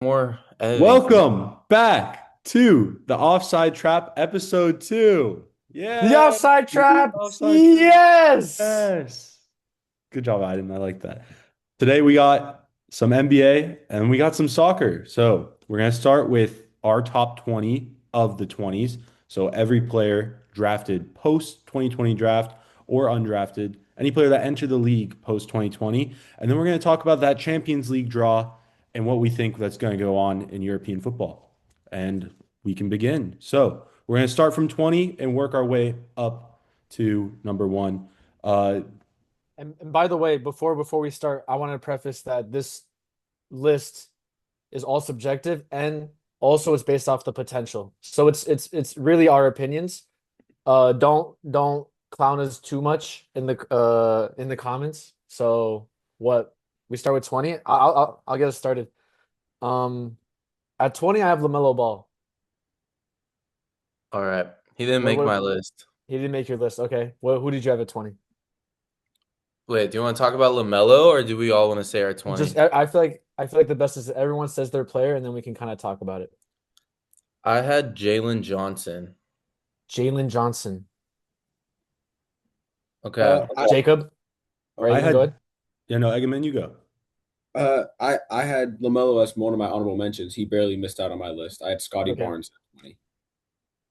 more editing for me. Welcome back to the Offside Trap episode 2. The Yeah, offside trap. Offside Trap. Yes. Yes. Good job, Aiden. I like that. Today we got some NBA and we got some soccer. So we're going to start with our top 20 of the 20s. So every player drafted post 2020 draft or undrafted, any player that entered the league post 2020. And then we're going to talk about that Champions League draw and what we think that's going to go on in European football. And we can begin. So we're going to start from 20 and work our way up to number one. Uh, And by the way, before we start, I want to preface that this list is all subjective and also it's based off the potential. So it's really our opinions. Don't clown us too much in the comments. So what we start with 20. I'll get us started. Um, at 20, I have LaMelo Ball. All right. He didn't What make what my list. He didn't make your list. Okay. Who did you have at 20? Wait, do you want to talk about LaMelo or do we all want to say our Just 20? I feel like the best is everyone says their player and then we can kind of talk about it. I had Jalen Johnson. Jalen Johnson. Okay. I Jacob, or I Eamon, go had, ahead. yeah, no, Eggman, you go. I had LaMelo as one of my honorable mentions. He barely missed out on my list. I had Scotty Okay. Barnes at 20.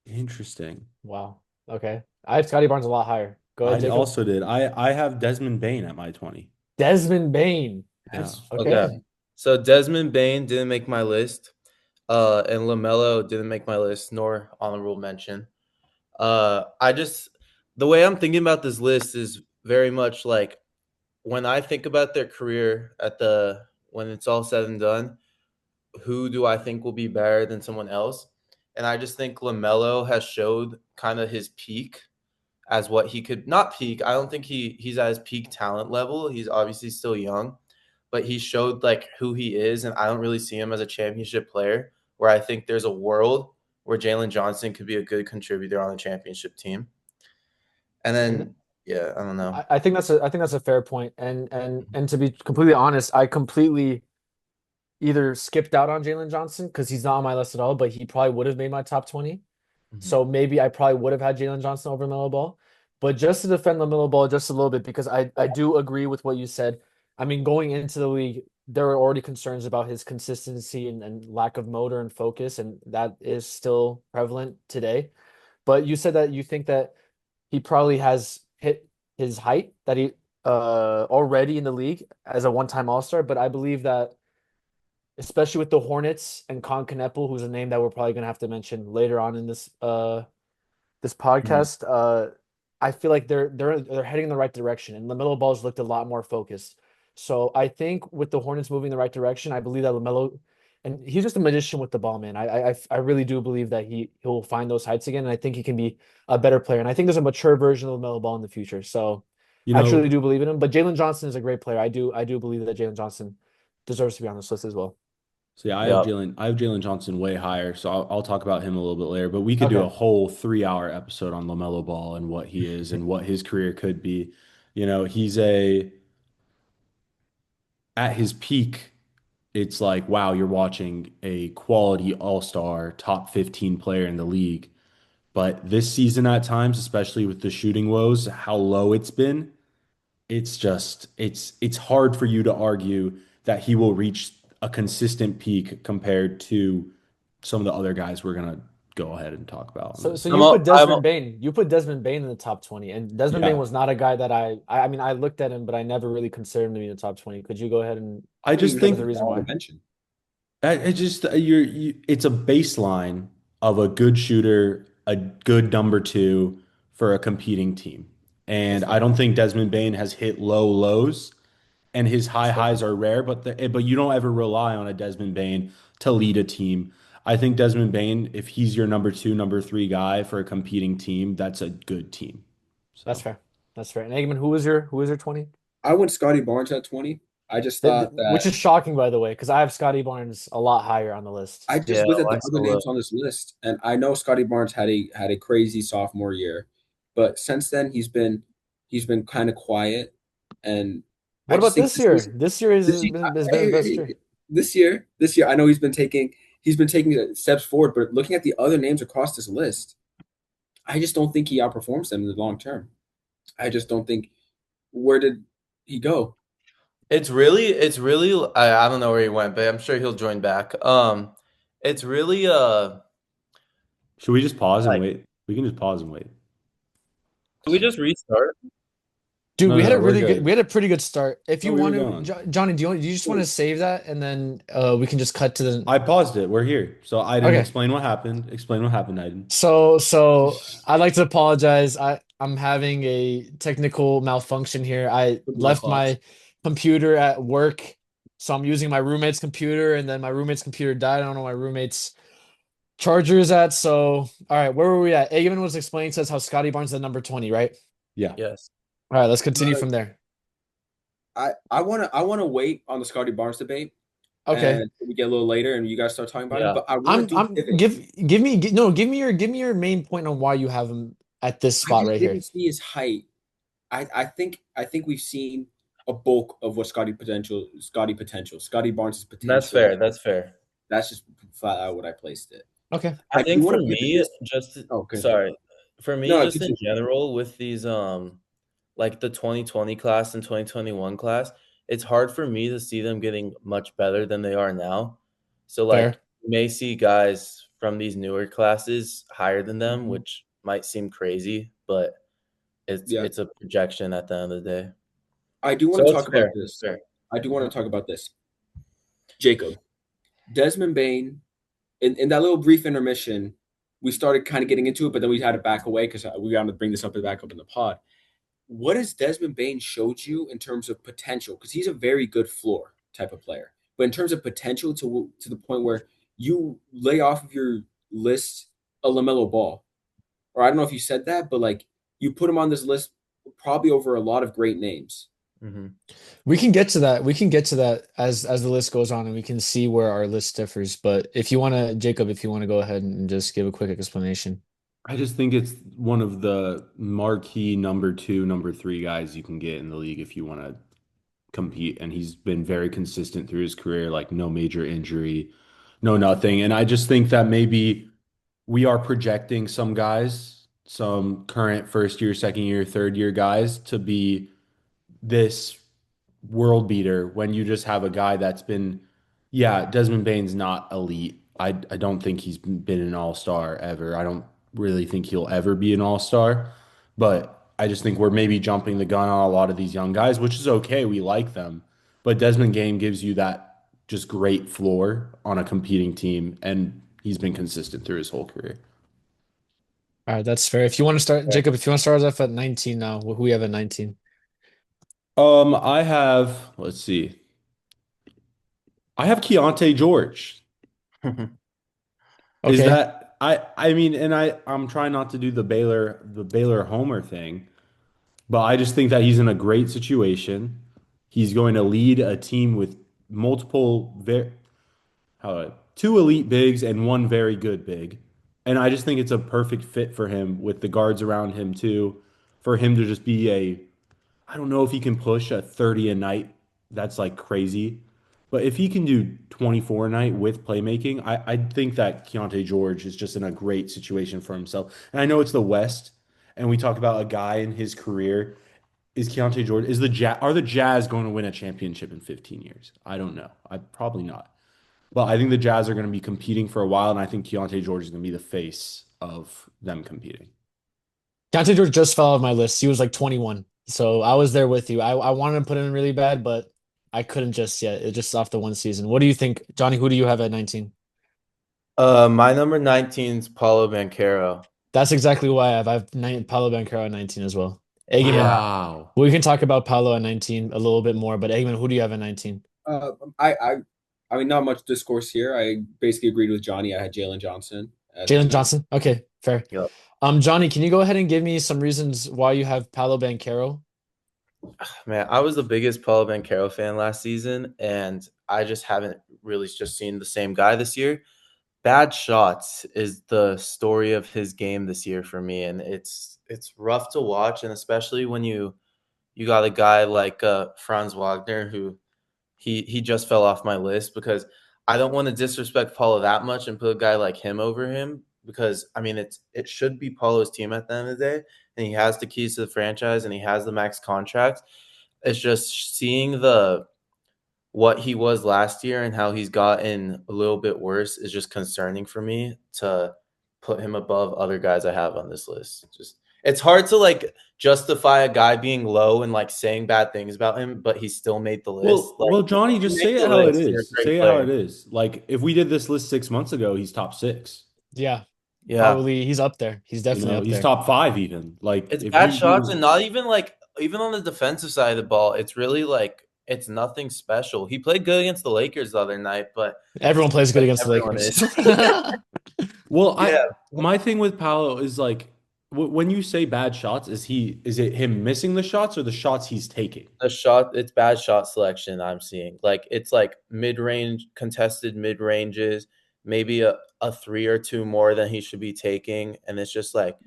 Interesting. Wow. Okay. I have Scotty Barnes a lot higher. Go ahead, I Jacob. also did. I have Desmond Bain at my 20. Desmond Bain. Yeah. Okay. Okay. So Desmond Bain didn't make my list. And LaMelo didn't make my list, nor honorable mention. I just the way I'm thinking about this list is very much like when I think about their career when it's all said and done, who do I think will be better than someone else? And I just think LaMelo has showed kind of his peak as what he could not peak. I don't think he's at his peak talent level. He's obviously still young, but he showed like who he is, and I don't really see him as a championship player. Where I think there's a world where Jalen Johnson could be a good contributor on the championship team. And And then yeah, I don't know. I think that's a fair point. And to be completely honest, I completely either skipped out on Jalen Johnson because he's not on my list at all, but he probably would have made my top 20. Mhm. So maybe I probably would have had Jalen Johnson over LaMelo Ball. But just to defend LaMelo Ball just a little bit, because I do agree with what you said. I mean, going into the league, there were already concerns about his consistency and lack of motor and focus, and that is still prevalent today. But you said that you think that he probably has hit his height that he already in the league as a one-time All-Star. But I believe that especially with the Hornets and Con Kneppel, who's a name that we're probably gonna have to mention later on in this Mhm. podcast. I feel like they're heading in the right direction, and LaMelo Ball's looked a lot more focused. So I think with the Hornets moving in the right direction, I believe that LaMelo, and he's just a magician with the ball, man. I really do believe that he'll find those heights again, and I think he can be a better player. And I think there's a mature version of LaMelo Ball in the future. So You I truly know, do believe in him. But Jalen Johnson is a great player. I do believe that Jalen Johnson deserves to be on this list as well. so yeah, Yeah. I have Jalen Johnson way higher, so I'll talk about him a little bit later. But we could do a Okay. whole 3 hour episode on LaMelo Ball and what he is and what his career could be. You know, he's a at his peak, it's like, wow, you're watching a quality all-star, top 15 player in the league. But this season at times, especially with the shooting woes, how low it's been, it's hard for you to argue that he will reach a consistent peak compared to some of the other guys we're gonna go ahead and talk about on So this. you put I'm Desmond Bain. You put Desmond Bain in the top 20, and Desmond Bain Yeah. was not a guy that I mean I looked at him, but I never really considered him to be in the top 20. Could you go ahead and I I didn't just even have give us him a think as an reason why? honorable mention. it's just it's a baseline of a good shooter, a good number two for a competing team. That's And I fair. don't think Desmond Bain has hit low lows and his high That's fair. highs are rare, but you don't ever rely on a Desmond Bain to lead a team. I think Desmond Bain, if he's your number two, number three guy for a competing team, that's a good team. That's So fair. That's fair. And Eggman, who was your 20? I went Scotty Barnes at 20. I just thought Which that is shocking, by the way, because I have Scotty Barnes a lot higher on the list. I yeah, just looked at the Lex other names on this list, and I know Scotty Barnes had a crazy sophomore year, but since then he's been kind of quiet, and I What just about think this year? This year this has year, been his best year. this year, I know he's been taking steps forward, but looking at the other names across this list, I just don't think he outperforms them in the long term. I just don't think. Where did he go? It's really I don't know where he went, but I'm sure he'll join back. It's really Should we just pause and like wait? We can just pause and wait. can we just restart? Dude, No, no, we're we good. had a pretty good start. If No, you we were want to, going. Johnny, do you just want to save that and then we can just cut to the I paused it. We're here. So I didn't okay. explain what happened. Explain what happened, Aiden. So I'd like to apologize. I'm having a technical malfunction here. I It's my left fault. my computer at work, so I'm using my roommate's computer, and then my roommate's computer died. I don't know where my roommate's charger is at. So, all right, where were we at? Eamon was explaining to us how Scotty Barnes is at number 20, right? Yeah. Yes. All right, let's continue from there. I wanna wait on the Scotty Barnes debate, Okay. and we get a little later, and you guys start talking about him. Yeah. But I want to do I'm pivot. give me your main point on why you have him at this I spot just right didn't here. see his height. I think we've seen a bulk of what Scotty potential, Scotty Barnes' That's potential. fair. That's fair. That's just flat out what I placed it. Okay. I I do think want for to pivot me, this. just Oh, okay. sorry. For me, No, just in continue. general, with these like the 2020 class and 2021 class, it's hard for me to see them getting much better than they are now. So Fair. like you may see guys from these newer classes higher than them, Mhm. which might seem crazy, but it's Yeah, it's a projection at the end of the day. I do want So to it's talk about fair. It's this. fair. I do want to talk about this. Jacob, Desmond Bain, in that little brief intermission, we started kind of getting into it, but then we had to back away because we wanted to bring this up and back up in the pod. What has Desmond Bain showed you in terms of potential? Because he's a very good floor type of player, but in terms of potential to the point where you lay off of your list a Lamelo Ball, or I don't know if you said that, but like you put him on this list probably over a lot of great names. Mm-hmm. We can get to that. We can get to that as the list goes on and we can see where our list differs. But if you want to, Jacob, if you want to go ahead and just give a quick explanation. I just think it's one of the marquee number two, number three guys you can get in the league if you want to compete. And he's been very consistent through his career, like no major injury, no nothing. And I just think that maybe we are projecting some guys, some current first year, second year, third year guys to be this world beater when you just have a guy that's been, yeah, Desmond Bane's not elite. I don't think he's been an all-star ever. I don't really think he'll ever be an all-star, but I just think we're maybe jumping the gun on a lot of these young guys, which is okay. We like them. But Desmond Game gives you that just great floor on a competing team, and he's been consistent through his whole career. All right, that's fair. If you want to start, Jacob, if you want to start us off at 19 now, who we have at 19? I have, let's see. I have Keontae George. Is Okay. that I mean, and I'm trying not to do the Baylor Homer thing, but I just think that he's in a great situation. He's going to lead a team with multiple two elite bigs and one very good big. And I just think it's a perfect fit for him with the guards around him too, for him to just be I don't know if he can push a 30 a night. That's like crazy. But if he can do 24 a night with playmaking, I think that Keontae George is just in a great situation for himself. And I know it's the West, and we talk about a guy in his career. Is Keontae George, are the Jazz going to win a championship in 15 years? I don't know. I probably not. But I think the Jazz are going to be competing for a while, and I think Keontae George is going to be the face of them competing. Dante George just fell off my list. He was like 21. So I was there with you. I wanted to put him in really bad, but I couldn't just yet. It just off the one season. What do you think, Johnny? Who do you have at 19? My number 19 is Paulo Banchero. That's exactly why I have Paolo Banchero at 19 as well. Eggman, Yeah. Wow. we can talk about Paolo at 19 a little bit more, but Eggman, who do you have at 19? Uh, I, I, I mean, not much discourse here. I basically agreed with Johnny. I had Jalen Johnson as my Jalen nine. Johnson? Okay, fair. Yep. Johnny, can you go ahead and give me some reasons why you have Paolo Banchero? Man, I was the biggest Paulo Banchero fan last season, and I just haven't really just seen the same guy this year. Bad shots is the story of his game this year for me, and it's rough to watch, and especially when you got a guy like Franz Wagner who he just fell off my list because I don't want to disrespect Paulo that much and put a guy like him over him because I mean it should be Paulo's team at the end of the day, and he has the keys to the franchise and he has the max contract. It's just seeing the what he was last year and how he's gotten a little bit worse is just concerning for me to put him above other guys I have on this list. Just it's hard to like justify a guy being low and like saying bad things about him, but he still made the list. Well, Johnny, You just make say it the how it list, you're a is. great Say it how it player. is. Like if we did this list 6 months ago, he's top 6. Yeah, Yeah, probably he's up there. He's definitely up He's there. top 5 even. Like it's if bad you shots and not even like even on the defensive side of the ball, it's really like it's nothing special. He played good against the Lakers the other night, but Everyone plays good against the everyone Lakers. is. well, Yeah. my thing with Paolo is like when you say bad shots, is it him missing the shots or the shots he's taking? It's bad shot selection I'm seeing. Like it's like mid-range, contested mid-ranges, maybe a three or two more than he should be taking. And it's just like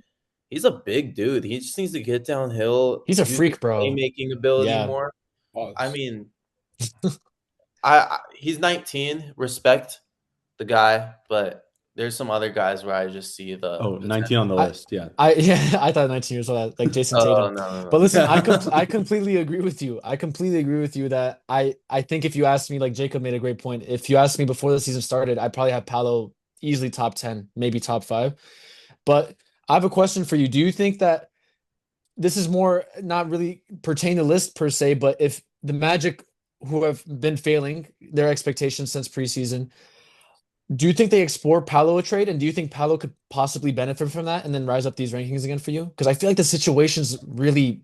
he's a big dude. He just needs to get downhill, He's a use his freak, bro. playmaking ability Yeah. more. I Pause. mean, I he's 19, respect the guy, but there's some other guys where I just see the Oh, 19 on the I- list. Yeah. I thought 19 years old, like Jason Oh Tatum. no. But listen, I completely agree with you. I completely agree with you that I think if you asked me, like Jacob made a great point. If you asked me before the season started, I'd probably have Paolo easily top 10, maybe top 5. But I have a question for you. Do you think that this is more not really pertain to list per se, but if the Magic, who have been failing their expectations since preseason, do you think they explore Paolo a trade, and do you think Paolo could possibly benefit from that and then rise up these rankings again for you? Because I feel like the situation's really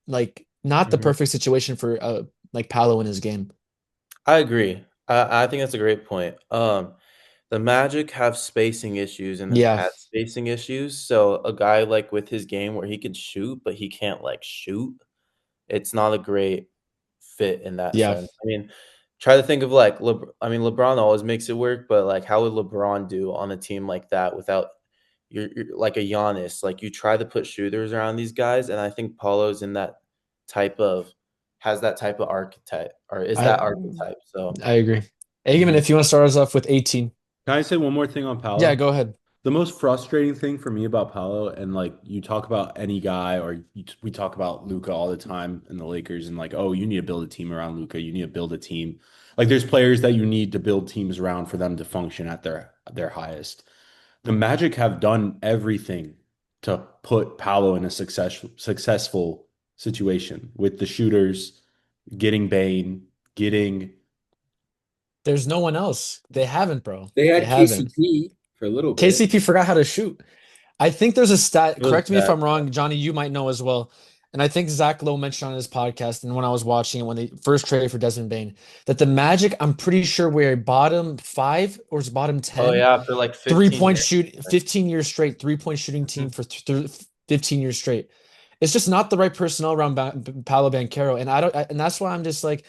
like not the Mhm. perfect situation for like Paolo in his game. I agree. I think that's a great point. The Magic have spacing issues and have Yeah, had spacing issues. So a guy like with his game where he can shoot, but he can't like shoot, it's not a great fit in that yeah. sense. I mean, try to think of like LeBron always makes it work, but like how would LeBron do on a team like that without you're like a Giannis? Like you try to put shooters around these guys, and I think Paulo's in that type of has that type of archetype or is I that archetype. So I agree. Eamon, Mhm. if you want to start us off with 18. Can I say one more thing on Paolo? Yeah, go ahead. The most frustrating thing for me about Paolo, and like you talk about any guy, or we talk about Luca all the time in the Lakers, and like, oh, you need to build a team around Luca. You need to build a team. Like, there's players that you need to build teams around for them to function at their highest. The Magic have done everything to put Paolo in a successful situation with the shooters, getting Bane, getting There's no one else. They haven't, bro. They They had haven't. KCP for a little bit. KCP forgot how to shoot. I think there's a stat, it was correct me if bad. I'm wrong, Johnny, you might know as well. And I think Zach Lowe mentioned on his podcast, and when I was watching it, when they first traded for Desmond Bain, that the Magic, I'm pretty sure we're bottom 5 or is bottom Oh 10 yeah, for like 15 3-point years. shoot 15 years straight, 3-point shooting team for 15 years straight. It's just not the right personnel around Paolo Banchero. And and that's why I'm just like,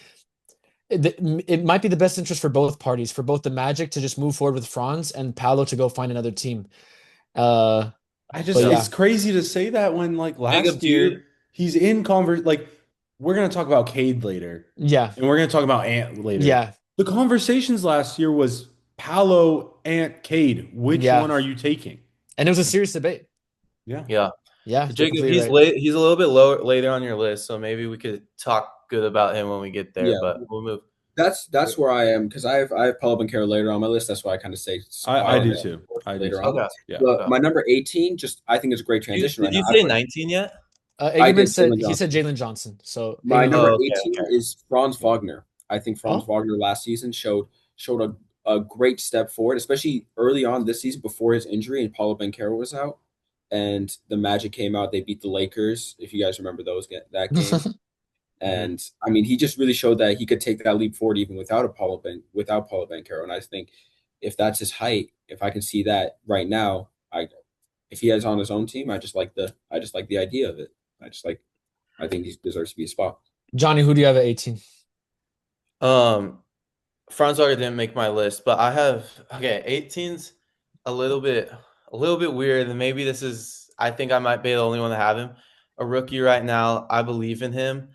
it might be the best interest for both parties, for both the Magic to just move forward with Franz and Paolo to go find another team. Uh, but yeah, it's crazy to say that when like Big up last to you. year he's in like we're gonna talk about Cade later yeah, and we're gonna talk about Ant later. yeah, The conversations last year was Paolo, Ant, Cade. Which yeah. one are you taking? And it was a serious debate. Yeah. Yeah. Yeah, you're Jacob, completely he's right. late. He's a little bit lower later on your list, so maybe we could talk good about him when we get there. Yeah. But we'll move. That's where I am because I have Paulo Banchero later on my list. That's why I kind of say I do too. I do later too. on. Okay. Yeah. But my number 18, just I think it's a great transition Did right you now. say 19 yet? I Eggman did said Jalen he said Johnson. Jalen Johnson. So My Eamon, number Oh, okay, 18 okay. is Franz Wagner. I think Franz Oh. Wagner last season showed a great step forward, especially early on this season before his injury and Paulo Banchero was out. And the Magic came out. They beat the Lakers, if you guys remember that game. And I mean, he just really showed that he could take that leap forward even without Paulo Banchero. And I think if that's his height, if I can see that right now, if he has on his own team, I just like the idea of it. I think he deserves to be a spot. Johnny, who do you have at 18? Franz Wagner didn't make my list, but I have 18's a little bit weird, and maybe this is I think I might be the only one to have him. A rookie right now. I believe in him.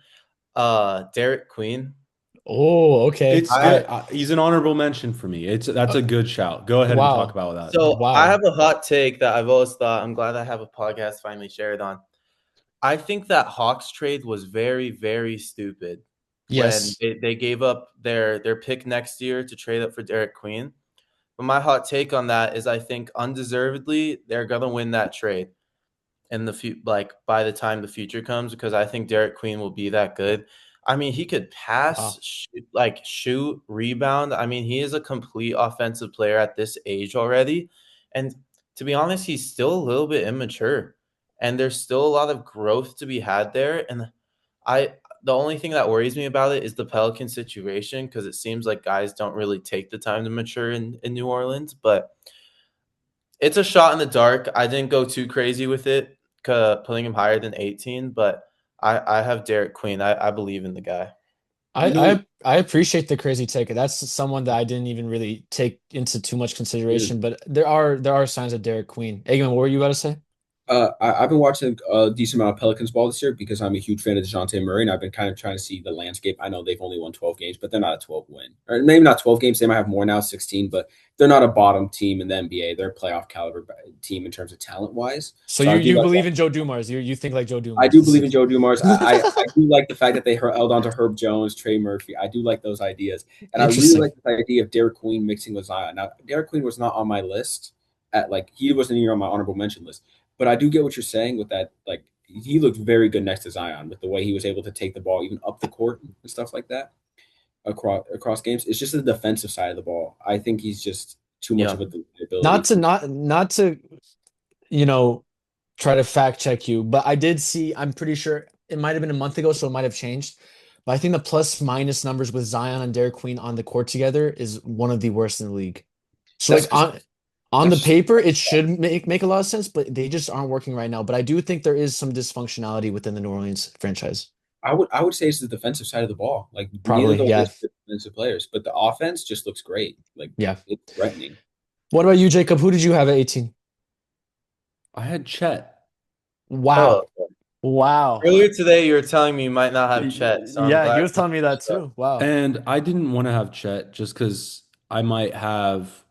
Derek Queen. Oh, okay. It's good. He's an honorable mention for me. That's a good shout. Go ahead and talk Wow. about that. So I Wow. have a hot take that I've always thought. I'm glad I have a podcast finally shared on. I think that Hawks trade was very, very stupid when Yes. they gave up their pick next year to trade up for Derek Queen. But my hot take on that is I think undeservedly they're gonna win that trade in like by the time the future comes because I think Derek Queen will be that good. I mean, he could Wow. pass, shoot, rebound. I mean, he is a complete offensive player at this age already. And to be honest, he's still a little bit immature. And there's still a lot of growth to be had there. And I the only thing that worries me about it is the Pelican situation because it seems like guys don't really take the time to mature in New Orleans. But it's a shot in the dark. I didn't go too crazy with it, putting him higher than 18, but I have Derek Queen. I believe in the guy. I, You know, I appreciate the crazy take. That's someone that I didn't even really take into too much consideration, but there are signs of Derek Queen. Eamon, what were you about to say? I've been watching a decent amount of Pelicans ball this year because I'm a huge fan of DeJounte Murray, and I've been kind of trying to see the landscape. I know they've only won 12 games, but they're not a 12 win, or maybe not 12 games. They might have more now, 16, but they're not a bottom team in the NBA. They're a playoff caliber team in terms of talent wise. So So you I do you like believe that. in Joe Dumars. You think like Joe I Dumars. do This believe in is Joe Dumars. I do like the fact that they held on to Herb Jones, Trey Murphy. I do like those ideas, and I really interesting. like the idea of Derek Queen mixing with Zion. Now, Derek Queen was not on my list he wasn't even on my honorable mention list. But I do get what you're saying with that. Like he looked very good next to Zion with the way he was able to take the ball even up the court and stuff like that across games. It's just the defensive side of the ball. I think he's just too much Yeah. of a Not ability. to not to you know try to fact check you, but I did see. I'm pretty sure it might have been a month ago, so it might have changed. But I think the plus minus numbers with Zion and Derek Queen on the court together is one of the worst in the league. So That's like because on that's the just paper, it should make a lot of sense, but they just aren't working right now. But I do think there is some dysfunctionality within the New Orleans franchise. I would say it's the defensive side of the ball. Like neither Probably, of those yeah, are defensive players, but the offense just looks great. Like yeah. it's threatening. What about you, Jacob? Who did you have at 18? I had Chet. Oh, Wow, wow. earlier today you were telling me you might not have Chet, so I'm Yeah, he glad. was telling me that too. Wow. And I didn't want to have Chet just because I might have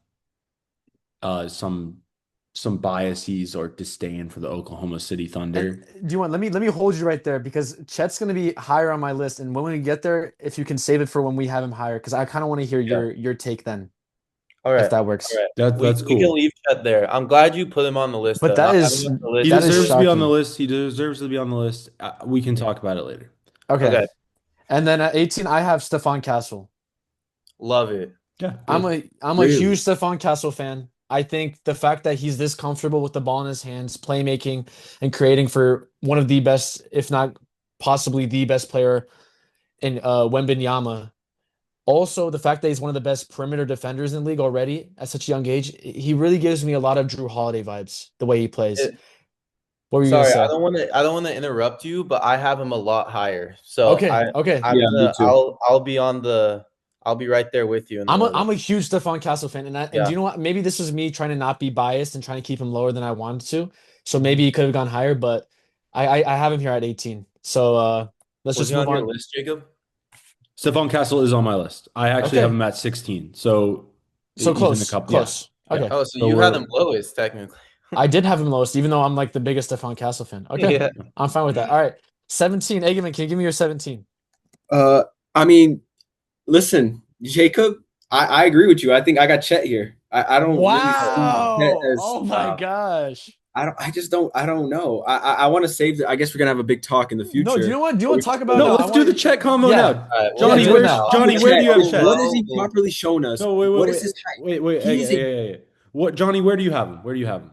some biases or disdain for the Oklahoma City And Thunder. do you want let me hold you right there because Chet's gonna be higher on my list, and when we get there, if you can save it for when we have him higher, because I kind of want to hear Yeah. your take then, All if right. that All works. right. That's We can cool. leave Chet there. I'm glad you put him on the list But though. Not having him on the He list that is is deserves to be on the shocking. list. He deserves to be on the list. We can talk about it later. Okay. okay. And then at 18, I have Stephon Castle. Love it. Yeah, I'm a Really? huge Stephon Castle fan. I think the fact that he's this comfortable with the ball in his hands, playmaking and creating for one of the best, if not possibly the best player in Wembanyama. Also, the fact that he's one of the best perimeter defenders in the league already at such a young age, he really gives me a lot of Drew Holiday vibes, the way he plays. It- What were you gonna Sorry, say? I don't want to interrupt you, but I have him a lot higher. So Okay, okay. I'm Yeah, me gonna too. I'll be right there with you in the I'm a huge Stephon Castle fan, and do yeah. you know what? Maybe this was me trying to not be biased and trying to keep him lower than I wanted to. So Mhm. maybe he could have gone higher, but I have him here at 18. So let's Was just he move on your on. list, Jacob? Stephon Castle is on my list. I actually have Okay, him at 16. So so he's in the close, cup. Yeah. close. Yeah. Okay, Oh, so So you had we're him lowest technically. I did have him lowest, even though I'm like the biggest Stephon Castle fan. Okay, Yeah. I'm fine with that. All right, 17. Eggman, can you give me your 17? Uh, I mean, listen, Jacob, I agree with you. I think I got Chet here. I don't really see Chet Wow! as Oh my gosh! I don't know. I want to save I guess we're gonna have a big talk in the No, do you future. know what? Do you But want we to talk can about still now? no, I let's do want the to. Chet combo Yeah, now. All right, yeah, Johnny, do it where's now. Johnny? Where do you have Chet? What has he properly shown us? No, wait, What wait, is wait, his height? wait. He is a Yeah. What, Johnny? Where do you have him? Where do you have him?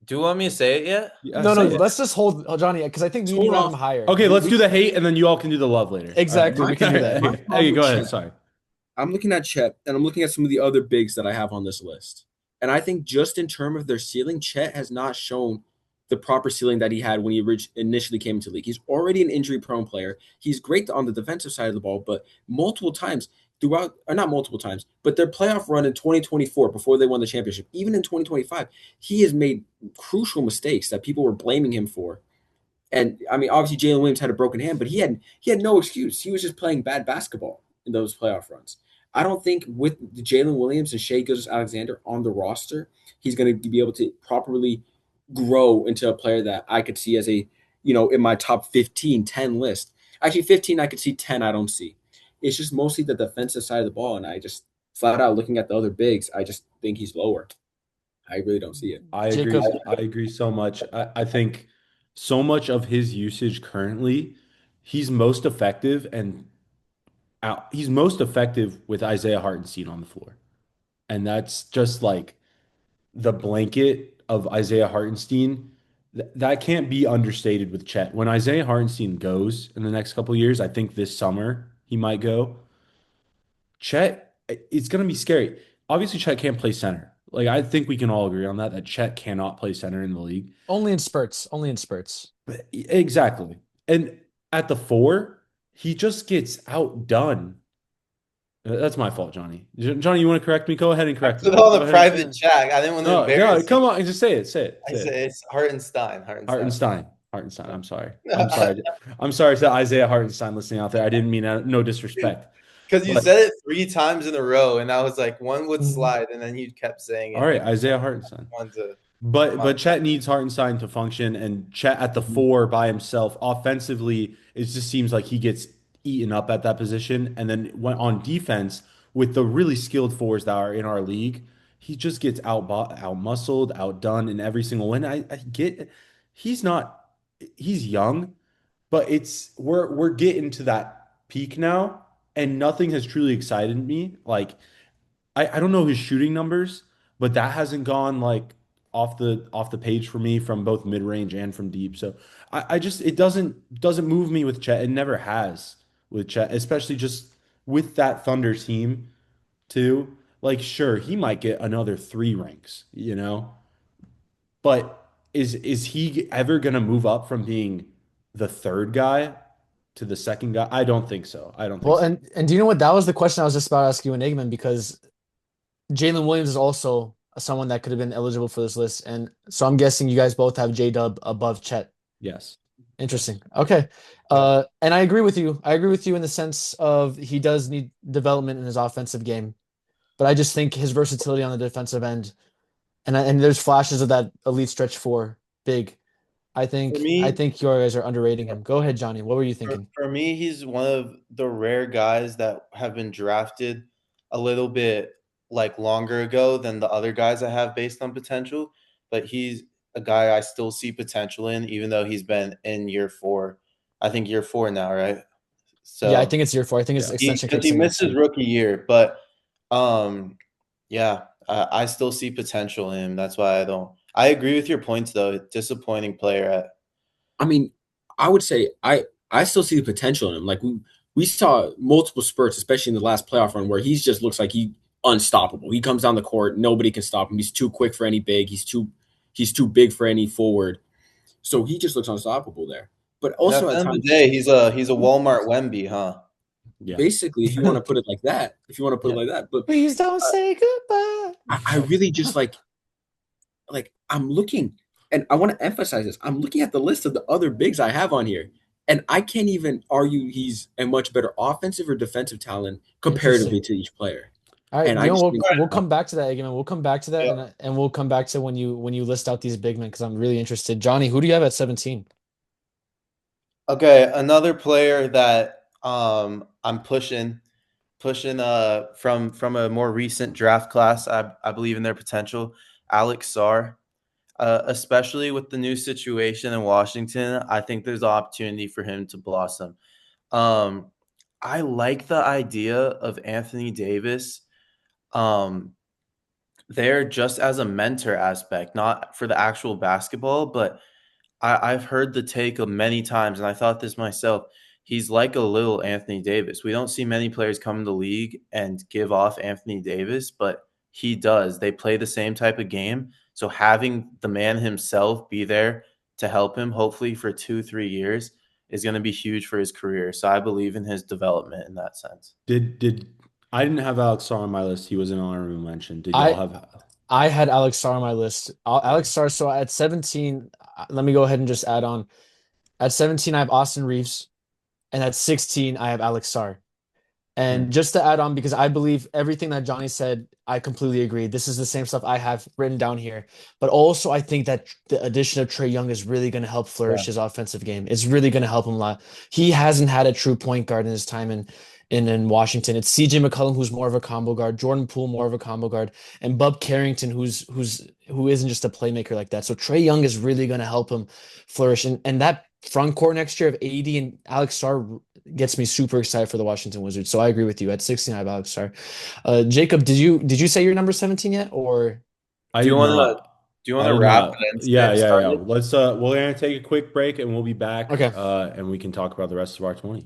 Do you want me to say it yet? No, no, Say it. let's just hold Johnny because I think me and you hold have him off. higher. Okay, let's do the hate, and then you all can do the love later. All right. Exactly. My We can do that. my Okay, problem go with ahead. Chet, Sorry. I'm looking at Chet and I'm looking at some of the other bigs that I have on this list. And I think just in terms of their ceiling, Chet has not shown the proper ceiling that he had when he initially came into the league. He's already an injury prone player. He's great on the defensive side of the ball, but multiple times throughout, or not multiple times, but their playoff run in 2024 before they won the championship, even in 2025, he has made crucial mistakes that people were blaming him for. And I mean, obviously Jalen Williams had a broken hand, but he had no excuse. He was just playing bad basketball. in those playoff runs. I don't think with Jalen Williams and Shai Gilgeous-Alexander on the roster, he's going to be able to properly grow into a player that I could see as a, in my top 15, 10 list. Actually, 15, I could see. 10, I don't see. It's just mostly the defensive side of the ball, and I just flat out looking at the other bigs, I just think he's lower. I really don't see it. I agree. Jacob, I agree so much. I think so much of his usage currently, he's most effective and he's most effective with Isaiah Hartenstein on the floor. And that's just like the blanket of Isaiah Hartenstein. That can't be understated with Chet. When Isaiah Hartenstein goes in the next couple of years, I think this summer he might go. Chet, it's going to be scary. Obviously, Chet can't play center. Like I think we can all agree on that Chet cannot play center in the league. only in spurts. Only in spurts. But exactly. And at the 4, he just gets outdone. That's my fault, Johnny. Johnny, you want to correct me? Go ahead and correct me. Put it on Go the ahead. private chat. I didn't want to No, embarrass you. come on, just say it. Say it. I Say it. say it's Hartenstein. Hartenstein. I'm sorry. I'm sorry. I'm sorry to Isaiah Hartenstein listening out there. I didn't mean no disrespect. Because you But- said it 3 times in a row, and I was like, one would slide, and then you kept saying it. All right, Isaiah Hartenstein. To, But Chet needs Hartenstein to function, and Chet at the 4 by himself offensively, it just seems like he gets eaten up at that position. And then when on defense with the really skilled 4s that are in our league, he just gets out-muscled, outdone in every single win. I get he's young, but we're getting to that peak now, and nothing has truly excited me. Like I don't know his shooting numbers, but that hasn't gone like off the page for me from both mid range and from deep. So I just it doesn't move me with Chet. It never has with Chet, especially just with that Thunder team too. Like sure, he might get another 3 ranks, but is he ever gonna move up from being the 3rd guy to the 2nd guy? I don't think so. I don't think Well, so. and do you know what? That was the question I was just about to ask you in EGEMEN, because Jalen Williams is also someone that could have been eligible for this list. And so I'm guessing you guys both have J-Dub above Chet. Yes. Interesting. Okay. And I agree with you. I agree with you in the sense of he does need development in his offensive game. But I just think his versatility on the defensive end, and there's flashes of that elite stretch 4 big. I think For me- you guys are underrating him. Go ahead, Johnny. What were you thinking? For me, he's one of the rare guys that have been drafted a little bit like longer ago than the other guys I have based on potential. But he's a guy I still see potential in, even though he's been in year 4. I think year 4 now, right? So Yeah, I think it's year 4. I think it's Yeah. extension because kicks he in missed next his year. rookie year, but yeah, I still see potential in him. That's why I agree with your points though. Disappointing player. I mean, I would say I still see the potential in him. Like we saw multiple spurts, especially in the last playoff run, where he just looks like he unstoppable. He comes down the court, nobody can stop him. He's too quick for any big. He's too big for any forward. So he just looks unstoppable there. But also at at the end of times, the day, he's a Walmart Wemby, huh? Yeah. basically, if you want to put it like that, But Please don't say goodbye. I really just like I'm looking, and I want to emphasize this. I'm looking at the list of the other bigs I have on here, and I can't even argue he's a much better offensive or defensive talent comparatively to each player. All right, And I you know, just we'll, think- we'll come back to that, Egemen. We'll come back to that, Yeah. and we'll come back to when you list out these big men, because I'm really interested. Johnny, who do you have at 17? Okay, another player that I'm pushing from a more recent draft class. I believe in their potential. Alex Sarr, especially with the new situation in Washington, I think there's an opportunity for him to blossom. I like the idea of Anthony Davis there just as a mentor aspect, not for the actual basketball, but I've heard the take of many times, and I thought this myself. He's like a little Anthony Davis. We don't see many players come in the league and give off Anthony Davis, but he does. They play the same type of game. So having the man himself be there to help him, hopefully for 2-3 years, is going to be huge for his career. So I believe in his development in that sense. Did I didn't have Alex Sarr on my list. He was an honorable mention. Did I- y'all have? I had Alex Sarr on my list. Alex Sarr. So at 17, let me go ahead and just add on. At 17, I have Austin Reeves, and at 16, I have Alex Sarr. And just to add on, because I believe everything that Johnny said, I completely agree. This is the same stuff I have written down here. But also, I think that the addition of Trae Young is really going to help flourish his offensive game. It's really going to help him a lot. He hasn't had a true point guard in his time in Washington. It's CJ McCollum, who's more of a combo guard, Jordan Poole, more of a combo guard, and Bub Carrington, who isn't just a playmaker like that. So Trae Young is really going to help him flourish. And that front court next year of AD and Alex Sarr gets me super excited for the Washington Wizards. So I agree with you at 16. I have Alex Sarr. Jacob, did you say your number 17 yet, or I Do you did want not. to do you want I to did wrap not. it Yeah, and yeah, start yeah. it? Let's we're gonna take a quick break and we'll be back. Okay. And we can talk about the rest of our 20.